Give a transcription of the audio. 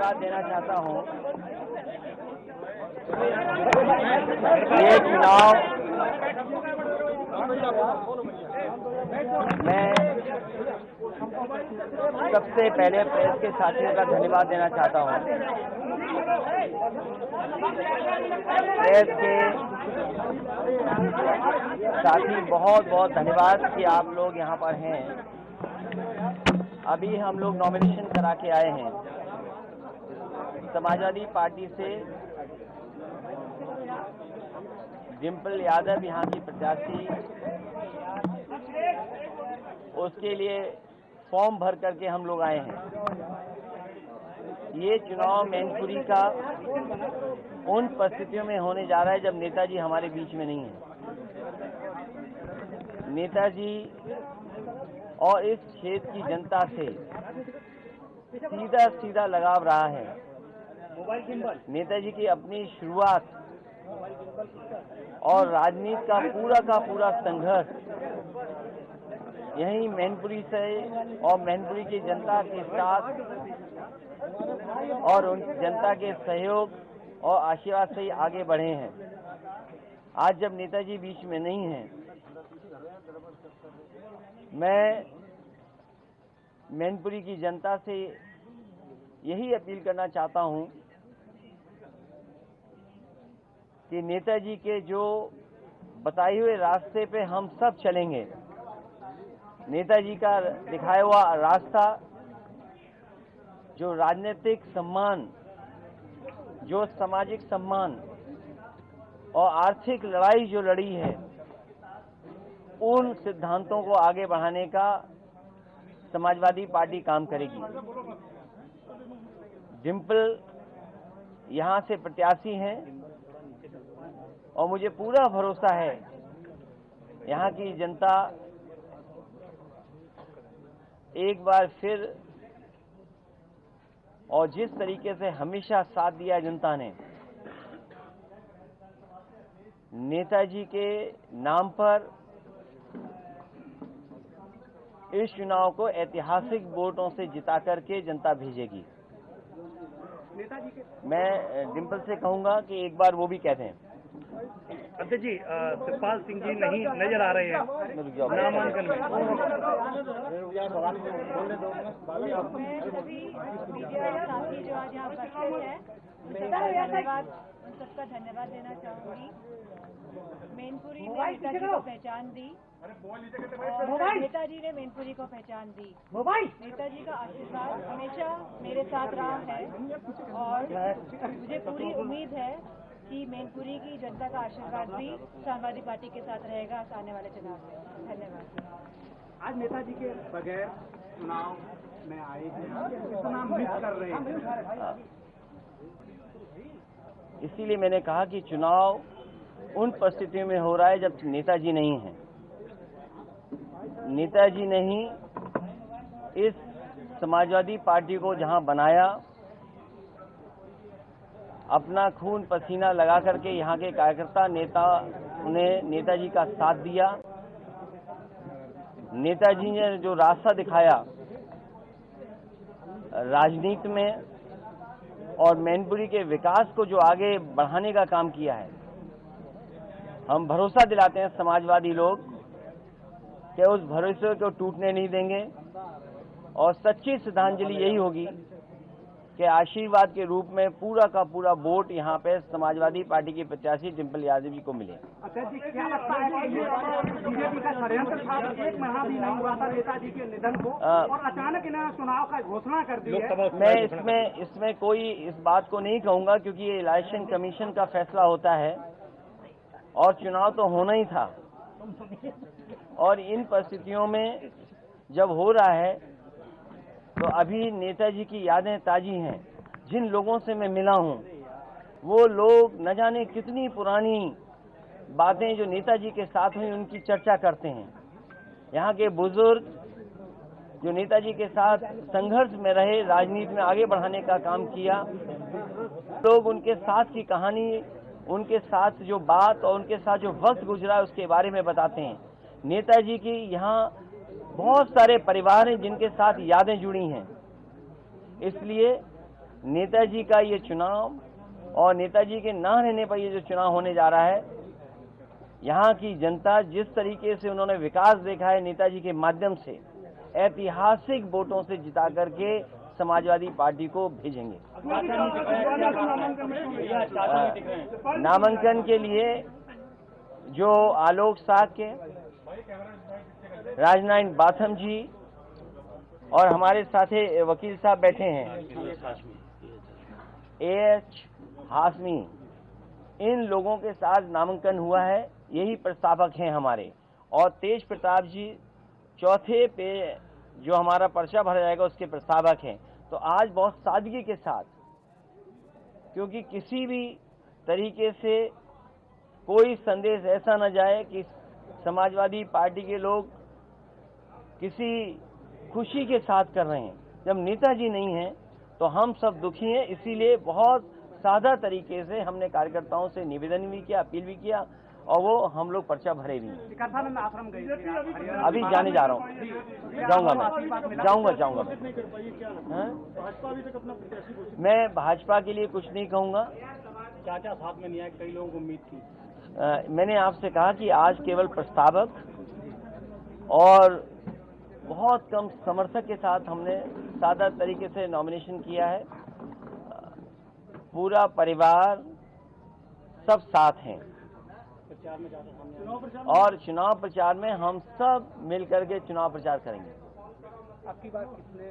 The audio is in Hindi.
धन्यवाद देना चाहता हूँ। ये चुनाव मैं सबसे पहले प्रेस के साथियों का धन्यवाद देना चाहता हूँ। प्रेस के साथी बहुत बहुत धन्यवाद कि आप लोग यहाँ पर हैं। अभी हम लोग नॉमिनेशन करा के आए हैं। समाजवादी पार्टी से डिम्पल यादव यहाँ की प्रत्याशी, उसके लिए फॉर्म भर करके हम लोग आए हैं। ये चुनाव मैनपुरी का उन परिस्थितियों में होने जा रहा है जब नेताजी हमारे बीच में नहीं है। नेताजी और इस क्षेत्र की जनता से सीधा सीधा लगाव रहा है। नेताजी की अपनी शुरुआत और राजनीति का पूरा संघर्ष यहीं मैनपुरी से और मैनपुरी की जनता के साथ और उन जनता के सहयोग और आशीर्वाद से ही आगे बढ़े हैं। आज जब नेताजी बीच में नहीं हैं, मैं मैनपुरी की जनता से यही अपील करना चाहता हूं कि नेताजी के जो बताए हुए रास्ते पे हम सब चलेंगे। नेताजी का दिखाया हुआ रास्ता, जो राजनीतिक सम्मान, जो सामाजिक सम्मान और आर्थिक लड़ाई जो लड़ी है, उन सिद्धांतों को आगे बढ़ाने का समाजवादी पार्टी काम करेगी। डिम्पल यहाँ से प्रत्याशी हैं और मुझे पूरा भरोसा है यहाँ की जनता एक बार फिर, और जिस तरीके से हमेशा साथ दिया जनता ने, नेताजी के नाम पर इस चुनाव को ऐतिहासिक वोटों से जिता करके जनता भेजेगी। मैं डिम्पल से कहूंगा कि एक बार वो भी कहते हैं। अध्यक्ष जी, शिवपाल सिंह जी नहीं नजर आ रहे हैं नामांकन में। सभी मीडिया साथी जो आज यहाँ उपस्थित हैं, धन्यवाद, उन सबका धन्यवाद देना चाहूंगी। मैनपुरी ने नेताजी को पहचान दी और नेताजी ने मैनपुरी को पहचान दी। नेताजी का आशीर्वाद हमेशा मेरे साथ रहा है और मुझे पूरी उम्मीद है कि मैनपुरी की जनता का आशीर्वाद भी समाजवादी पार्टी के साथ रहेगा आने वाले चुनाव में। धन्यवाद। आज नेताजी के बगैर चुनाव में आए हैं, कितना मिस कर रहे हैं? इसीलिए मैंने कहा कि चुनाव उन परिस्थितियों में हो रहा है जब नेताजी नहीं है। नेताजी ने ही इस समाजवादी पार्टी को जहां बनाया, अपना खून पसीना लगा करके यहाँ के कार्यकर्ता नेता उन्हें नेताजी का साथ दिया। नेताजी ने जो रास्ता दिखाया राजनीति में और मैनपुरी के विकास को जो आगे बढ़ाने का काम किया है, हम भरोसा दिलाते हैं समाजवादी लोग कि उस भरोसे को टूटने नहीं देंगे और सच्ची श्रद्धांजलि यही होगी कि आशीर्वाद के रूप में पूरा का पूरा वोट यहाँ पे समाजवादी पार्टी की प्रत्याशी डिम्पल यादव जी को मिले। जी, क्या लगता है कि बीजेपी का षड्यंत्र था? एक महीना भी नहीं हुआ था नेताजी के निधन को और अचानक इन्होंने चुनाव का घोषणा कर दी है। मैं इसमें कोई इस बात को नहीं कहूँगा क्योंकि ये इलेक्शन कमीशन का फैसला होता है और चुनाव तो होना ही था। और इन परिस्थितियों में जब हो रहा है तो अभी नेताजी की यादें ताजी हैं। जिन लोगों से मैं मिला हूं, वो लोग न जाने कितनी पुरानी बातें जो नेताजी के साथ हुई उनकी चर्चा करते हैं। यहाँ के बुजुर्ग जो नेताजी के साथ संघर्ष में रहे, राजनीति में आगे बढ़ाने का काम किया, लोग उनके साथ की कहानी, उनके साथ जो बात और उनके साथ जो वक्त गुजरा उसके बारे में बताते हैं। नेताजी की यहाँ बहुत सारे परिवार हैं जिनके साथ यादें जुड़ी हैं, इसलिए नेताजी का ये चुनाव और नेताजी के ना रहने पर ये जो चुनाव होने जा रहा है, यहाँ की जनता जिस तरीके से उन्होंने विकास देखा है नेताजी के माध्यम से, ऐतिहासिक वोटों से जिता करके समाजवादी पार्टी को भेजेंगे। नामांकन के लिए जो आलोक साक्य, राजनारायण बाथम जी और हमारे साथे वकील साहब बैठे हैं, एएच हाशमी, इन लोगों के साथ नामांकन हुआ है, यही प्रस्तावक हैं हमारे। और तेज प्रताप जी चौथे पे जो हमारा पर्चा भरा जाएगा उसके प्रस्तावक हैं। तो आज बहुत सादगी के साथ, क्योंकि किसी भी तरीके से कोई संदेश ऐसा न जाए कि समाजवादी पार्टी के लोग किसी खुशी के साथ कर रहे हैं। जब नेताजी नहीं हैं तो हम सब दुखी हैं, इसीलिए बहुत सादा तरीके से हमने कार्यकर्ताओं से निवेदन भी किया, अपील भी किया और वो हम लोग पर्चा भरे भी हैं। आश्रम गई थी, अभी जाने जा रहा हूँ, जाऊंगा मैं भाजपा के लिए कुछ नहीं कहूँगा। चाचा साथ में नहीं आए, कई लोगों को उम्मीद थी। मैंने आपसे कहा कि आज केवल प्रस्तावक और बहुत कम समर्थक के साथ हमने सादा तरीके से नॉमिनेशन किया है। पूरा परिवार सब साथ हैं और चुनाव प्रचार में हम सब मिलकर के चुनाव प्रचार करेंगे। आपकी बात किसने